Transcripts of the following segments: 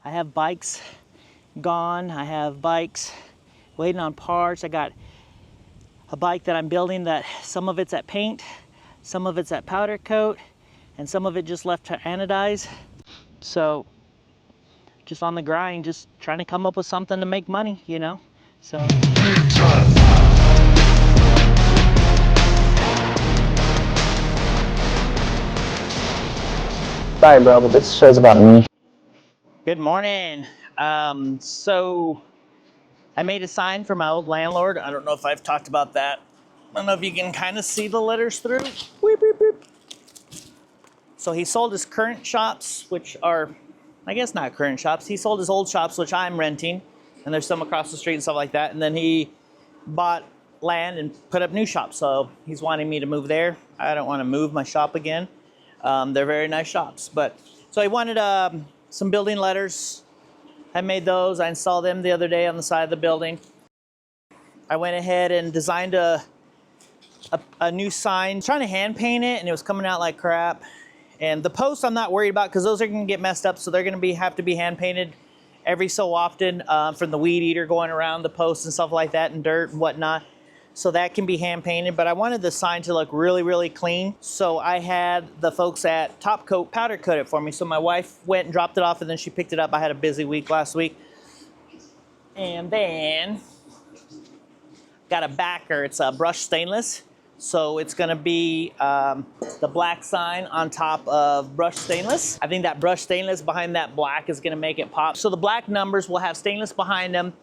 I have bikes gone. I have bikes waiting on parts. I got a bike that I'm building that some of it's at paint, some of it's at powder coat, and some of it just left to anodize. So just on the grind, just trying to come up with something to make money, you know? So. Sorry, bro, but this show's about me. Good morning. So I made a sign for my old landlord. I don't know if I've talked about that. I don't know if you can kind of see the letters through. Weep, weep, weep. So he sold his current shops, which are, I guess not current shops. He sold his old shops, which I'm renting, and there's some across the street and stuff like that. And then he bought land and put up new shops. So he's wanting me to move there. I don't want to move my shop again. They're very nice shops. But so he wanted some building letters. I made those. I installed them the other day on the side of the building. I went ahead and designed a new sign, trying to hand paint it, and it was coming out like crap. And the posts I'm not worried about because those are going to get messed up, so they're going to have to be hand painted every so often from the weed eater going around the posts and stuff like that, and dirt and whatnot. So that can be hand painted, but I wanted the sign to look really, really clean. So I had the folks at Top Coat powder coat it for me. So my wife went and dropped it off, and then she picked it up. I had a busy week last week. And then got a backer. It's a brushed stainless. So it's gonna be the black sign on top of brushed stainless. I think that brushed stainless behind that black is gonna make it pop. So the black numbers will have stainless behind them,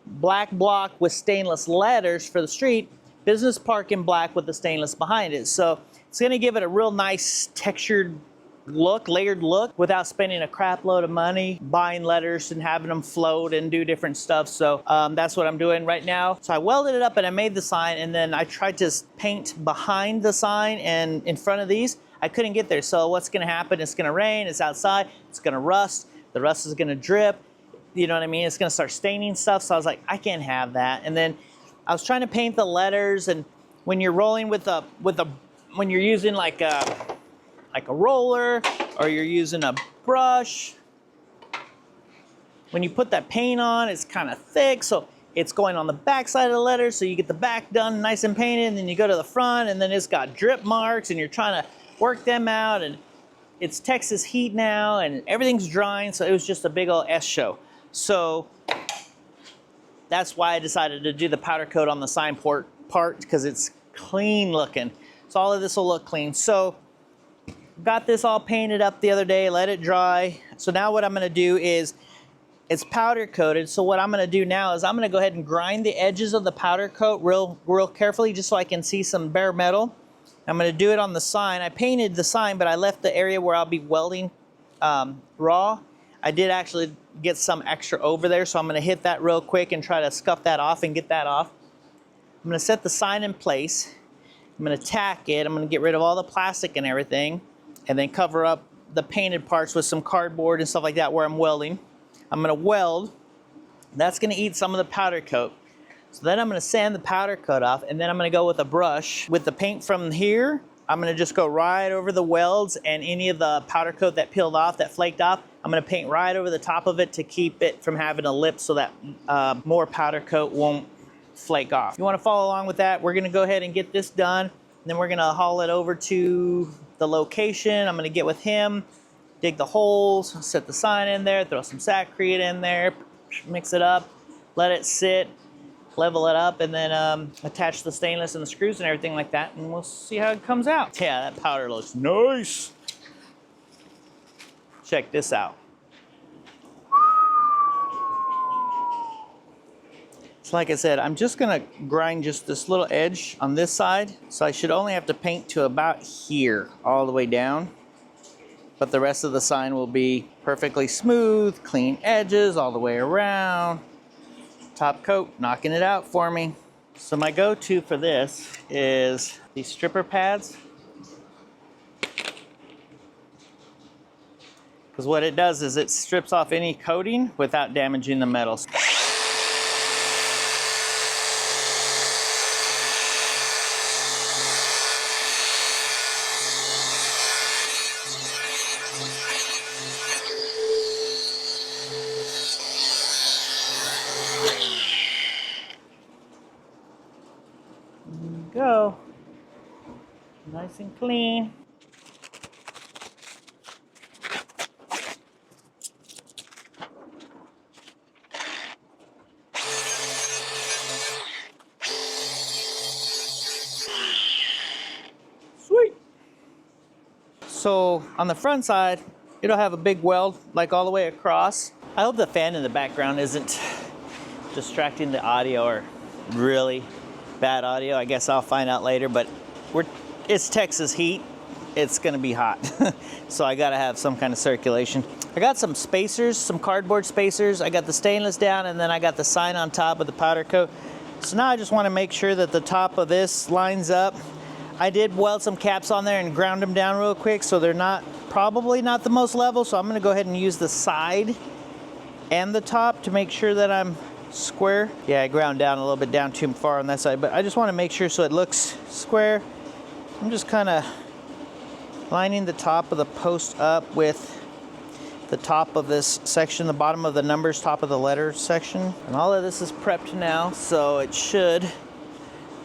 black block with stainless letters for the street, business park in black with the stainless behind it. So it's gonna give it a real nice textured look, layered look, without spending a crap load of money buying letters and having them float and do different stuff. So that's what I'm doing right now. So I welded it up and I made the sign, and then I tried to paint behind the sign and in front of these. I couldn't get there. So what's gonna happen? It's gonna rain, it's outside, it's gonna rust, the rust is gonna drip, you know what I mean? It's gonna start staining stuff. So I was like, I can't have that. And then I was trying to paint the letters, and when you're rolling when you're using like a roller, or you're using a brush, when you put that paint on, it's kind of thick, so it's going on the back side of the letter, so you get the back done nice and painted, and then you go to the front, and then it's got drip marks, and you're trying to work them out, and it's Texas heat now, and everything's drying, so it was just a big old S show. So that's why I decided to do the powder coat on the sign part, because it's clean looking. So all of this will look clean. So got this all painted up the other day, let it dry. So now what I'm gonna do is, it's powder coated, so what I'm gonna do now is I'm gonna go ahead and grind the edges of the powder coat real carefully, just so I can see some bare metal. I'm gonna do it on the sign. I painted the sign, but I left the area where I'll be welding raw. I did actually get some extra over there, so I'm gonna hit that real quick and try to scuff that off and get that off. I'm gonna set the sign in place. I'm gonna tack it. I'm gonna get rid of all the plastic and everything, and then cover up the painted parts with some cardboard and stuff like that where I'm welding. I'm gonna weld. That's gonna eat some of the powder coat. So then I'm gonna sand the powder coat off, and then I'm gonna go with a brush. With the paint from here, I'm gonna just go right over the welds and any of the powder coat that peeled off, that flaked off, I'm gonna paint right over the top of it to keep it from having a lip, so that more powder coat won't flake off. If you wanna follow along with that, we're gonna go ahead and get this done. And then we're gonna haul it over to the location. I'm gonna get with him, dig the holes, set the sign in there, throw some Saccrete in there, mix it up, let it sit, level it up, and then attach the stainless and the screws and everything like that, and we'll see how it comes out. Yeah, that powder looks nice. Check this out. So like I said, I'm just gonna grind just this little edge on this side. So I should only have to paint to about here, all the way down. But the rest of the sign will be perfectly smooth, clean edges all the way around. Top coat, knocking it out for me. So my go-to for this is these stripper pads. Because what it does is it strips off any coating without damaging the metals. Nice and clean. Sweet. So on the front side, it'll have a big weld like all the way across. I hope the fan in the background isn't distracting the audio or really bad audio. I guess I'll find out later, but it's Texas heat. It's gonna be hot. So I gotta have some kind of circulation. I got some spacers, some cardboard spacers. I got the stainless down, and then I got the sign on top of the powder coat. So now I just wanna make sure that the top of this lines up. I did weld some caps on there and ground them down real quick, so they're probably not the most level. So I'm gonna go ahead and use the side and the top to make sure that I'm square. Yeah, I ground down a little bit down too far on that side, but I just want to make sure so it looks square. I'm just kind of lining the top of the post up with the top of this section, the bottom of the numbers, top of the letter section. And all of this is prepped now, so it should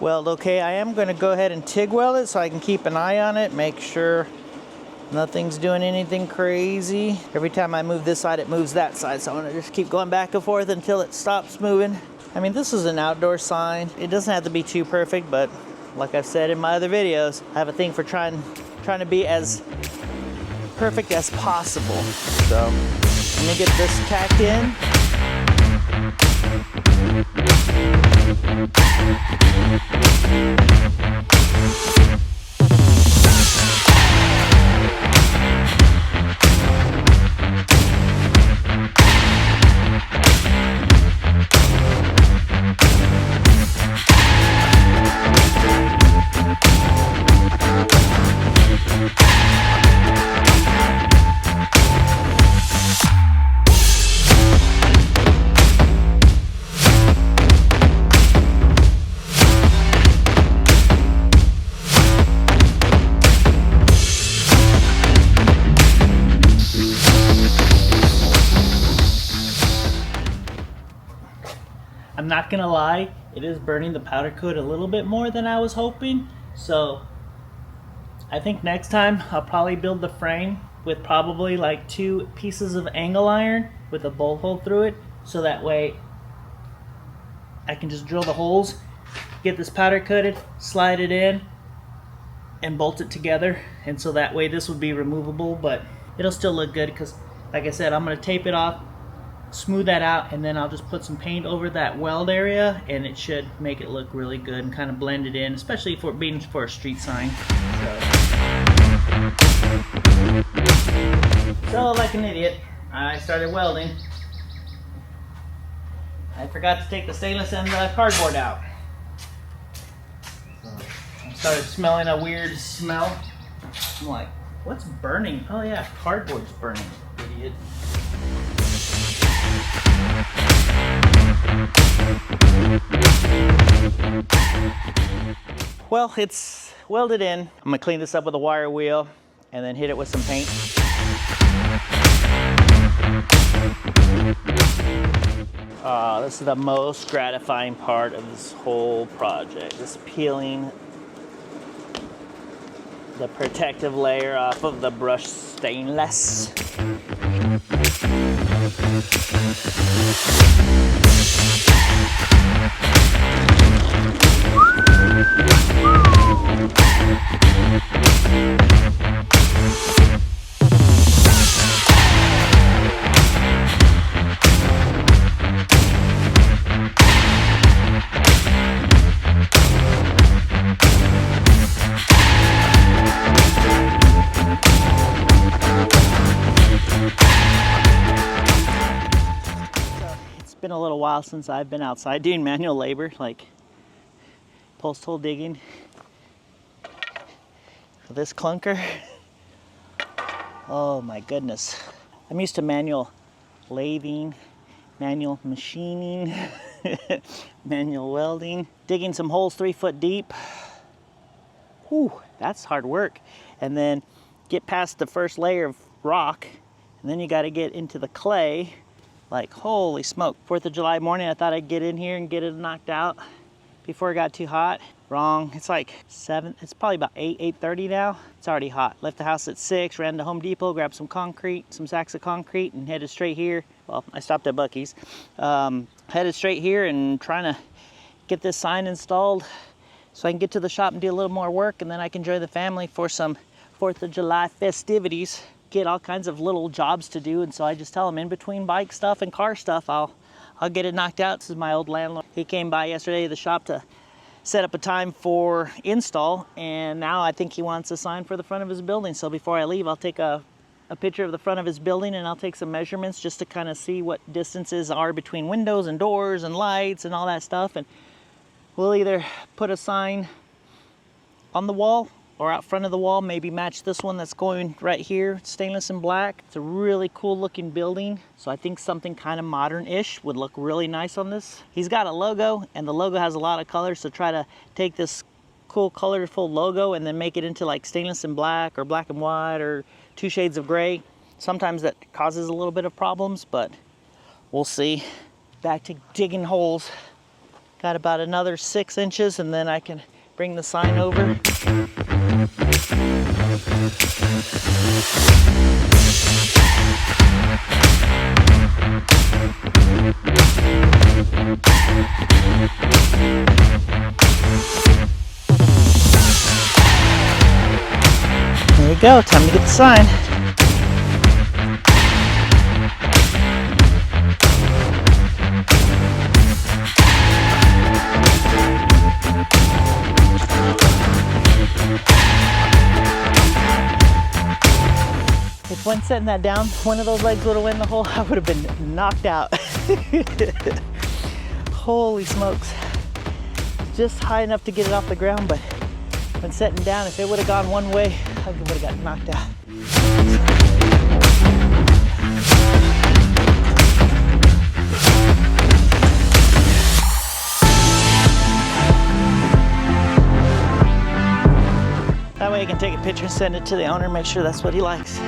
weld okay. I am going to go ahead and TIG weld it so I can keep an eye on it, make sure nothing's doing anything crazy. Every time I move this side, it moves that side. So I'm gonna just keep going back and forth until it stops moving. I mean, this is an outdoor sign. It doesn't have to be too perfect, but like I've said in my other videos, I have a thing for trying to be as perfect as possible. So let me get this tacked in. I'm not gonna lie, it is burning the powder coat a little bit more than I was hoping. So I think next time I'll probably build the frame with probably like 2 pieces of angle iron with a bolt hole through it, so that way I can just drill the holes, get this powder coated, slide it in, and bolt it together. And so that way this would be removable, but it'll still look good because, like I said, I'm gonna tape it off, smooth that out, and then I'll just put some paint over that weld area, and it should make it look really good and kind of blend it in, especially for being for a street sign. So like an idiot, I started welding. I forgot to take the stainless and the cardboard out. So I started smelling a weird smell. I'm like, what's burning? Oh yeah, cardboard's burning, idiot. Well, it's welded in. I'm gonna clean this up with a wire wheel and then hit it with some paint. This is the most gratifying part of this whole project, is peeling the protective layer off of the brushed stainless. Been a little while since I've been outside doing manual labor, like post hole digging for this clunker. Oh my goodness. I'm used to manual lathing, manual machining, manual welding, digging some holes 3 foot deep. Whew, that's hard work. And then get past the first layer of rock, and then you got to get into the clay. Like, holy smoke. 4th of July morning, I thought I'd get in here and get it knocked out. before it got too hot. Wrong, it's like 7, it's probably about 8:30 now. It's already hot. Left the house at 6, ran to Home Depot, grabbed some concrete, some sacks of concrete, and headed straight here. Well, I stopped at Buc-ee's. Headed straight here and trying to get this sign installed so I can get to the shop and do a little more work, and then I can join the family for some 4th of July festivities. Get all kinds of little jobs to do, and so I just tell them in between bike stuff and car stuff, I'll get it knocked out. This is my old landlord. He came by yesterday to the shop to set up a time for install, and now I think he wants a sign for the front of his building. So before I leave, I'll take a picture of the front of his building, and I'll take some measurements just to kind of see what distances are between windows and doors and lights and all that stuff. And we'll either put a sign on the wall or out front of the wall, maybe match this one that's going right here, stainless and black. It's a really cool looking building, so I think something kind of modern-ish would look really nice on this. He's got a logo, and the logo has a lot of colors, so try to take this cool colorful logo and then make it into like stainless and black or black and white or 2 shades of gray. Sometimes that causes a little bit of problems, but we'll see. Back to digging holes. Got about another 6 inches, and then I can bring the sign over. There we go, time to get the sign. If when setting that down, one of those legs would have went in the hole, I would have been knocked out. Holy smokes. Just high enough to get it off the ground, but when setting down, if it would have gone one way, I would have got knocked out. That way I can take a picture and send it to the owner and make sure that's what he likes.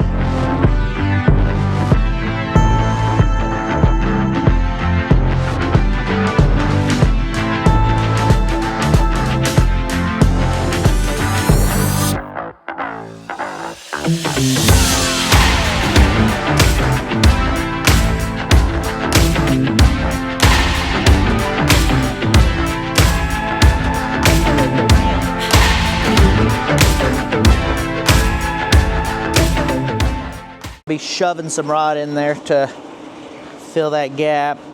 Be shoving some rod in there to fill that gap.